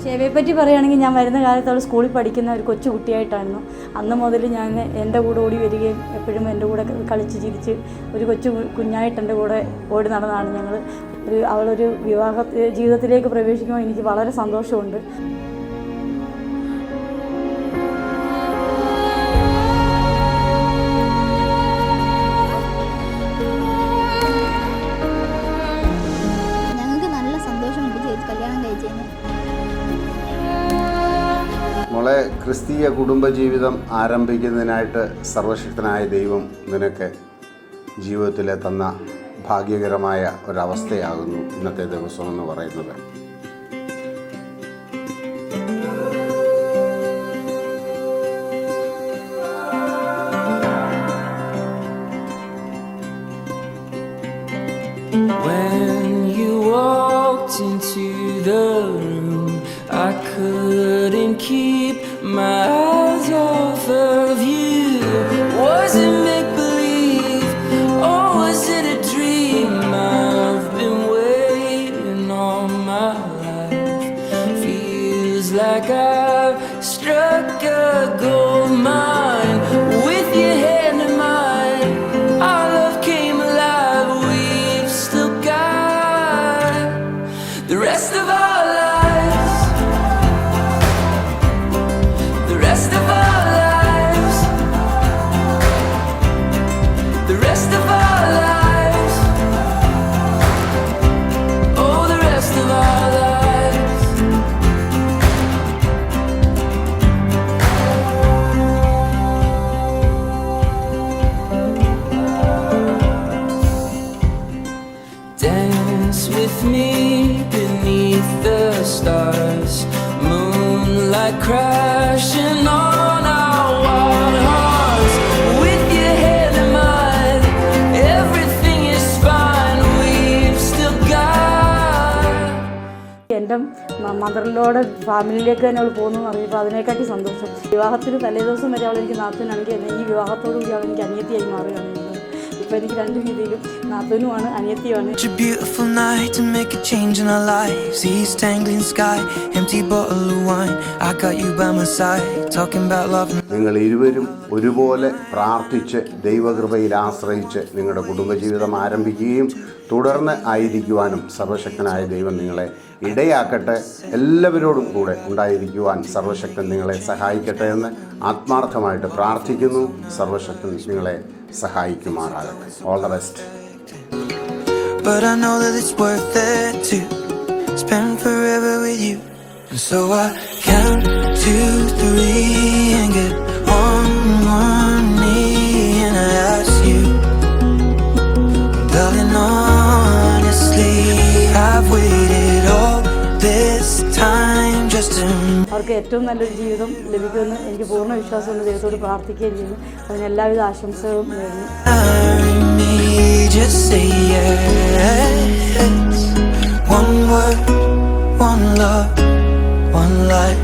ഷേവയെപ്പറ്റി പറയുകയാണെങ്കിൽ ഞാൻ വരുന്ന കാലത്ത് അവൾ സ്കൂളിൽ പഠിക്കുന്ന ഒരു കൊച്ചു കുട്ടിയായിട്ടായിരുന്നു. അന്ന് മുതൽ ഞാൻ എൻ്റെ കൂടെ ഓടി വരികയും എപ്പോഴും എൻ്റെ കൂടെ കളിച്ച് ചിരിച്ച് ഒരു കൊച്ചു കുഞ്ഞായിട്ട് എൻ്റെ കൂടെ ഓടി നടന്നതാണ് ഞങ്ങൾ. അവളൊരു വിവാഹ ജീവിതത്തിലേക്ക് പ്രവേശിക്കുമ്പോൾ എനിക്ക് വളരെ സന്തോഷമുണ്ട്. മോളെ, ക്രിസ്തീയ കുടുംബജീവിതം ആരംഭിക്കുന്നതിനായിട്ട് സർവശക്തനായ ദൈവം നിനക്ക് ജീവിതത്തിൽ തന്ന ഭാഗ്യകരമായ ഒരവസ്ഥയാകുന്നു ഇന്നത്തെ ദിവസം എന്ന് പറയുന്നത്. When you walked into the room, I couldn't keep my eyes off of you. Was it make-believe or was it a dream? I've been waiting all my life. Feels like I've struck a gold mine. With your hand in mine, our love came alive. We've still got the rest of our lives. The rest of our lives. The rest of our lives. Oh, the rest of our lives. Dance with me beneath the stars. Moonlight crashing on our wild hearts. With your head in mine, everything is fine. We've still got. എൻ്റെ മദറിലോട് ഫാമിലിയിലേക്ക് തന്നെ അവൾ പോകുന്നു എന്ന് അറിഞ്ഞപ്പോൾ അതിനെക്കാട്ടി സന്തോഷം. വിവാഹത്തിന് തലേദിവസം വരെ അവൾ എനിക്ക് നാത്തൂനാണെങ്കിൽ എന്നെ ഈ വിവാഹത്തോടുകൂടി അവൾ എനിക്ക് അനിയത്തിയായി മാറുകയാണ്. ഇപ്പം എനിക്ക് രണ്ട് രീതിയിലും നാത്തൂനുമാണ് അനിയത്തിയുമാണ്. Such a beautiful night to make a change in our lives. East tangling sky, empty bottle of wine. I got you by my side, talking about love. നിങ്ങൾ ഇരുവരും ഒരുപോലെ പ്രാർത്ഥിച്ച് ദൈവകൃപയിൽ ആശ്രയിച്ച് നിങ്ങളുടെ കുടുംബജീവിതം ആരംഭിക്കുകയും തുടർന്ന് ആയിരിക്കുവാനും സർവശക്തനായ ദൈവം നിങ്ങളെ ഇടയാക്കട്ടെ. എല്ലാവരോടും കൂടെ ഉണ്ടായിരിക്കുവാൻ സർവശക്തൻ നിങ്ങളെ സഹായിക്കട്ടെ എന്ന് ആത്മാർത്ഥമായിട്ട് പ്രാർത്ഥിക്കുന്നു. സർവശക്തൻ നിങ്ങളെ സഹായിക്കുമാറാകട്ടെ. All the best. But I know that it's worth it to spend forever with you. And so I count 2, 3 and get on one knee and I ask you, darling, honestly, I've waited all this time just to. അവർക്ക് ഏറ്റവും നല്ലൊരു ജീവിതം ലഭിക്കുമെന്ന് എനിക്ക് പൂർണ്ണ വിശ്വാസമുണ്ട്. ദൈവത്തോട് പ്രാർത്ഥിക്കുകയും ചെയ്യുന്നു. അതിന് എല്ലാവിധ ആശംസകളും നേരുന്നു. Just say yes. One word, one love, one life.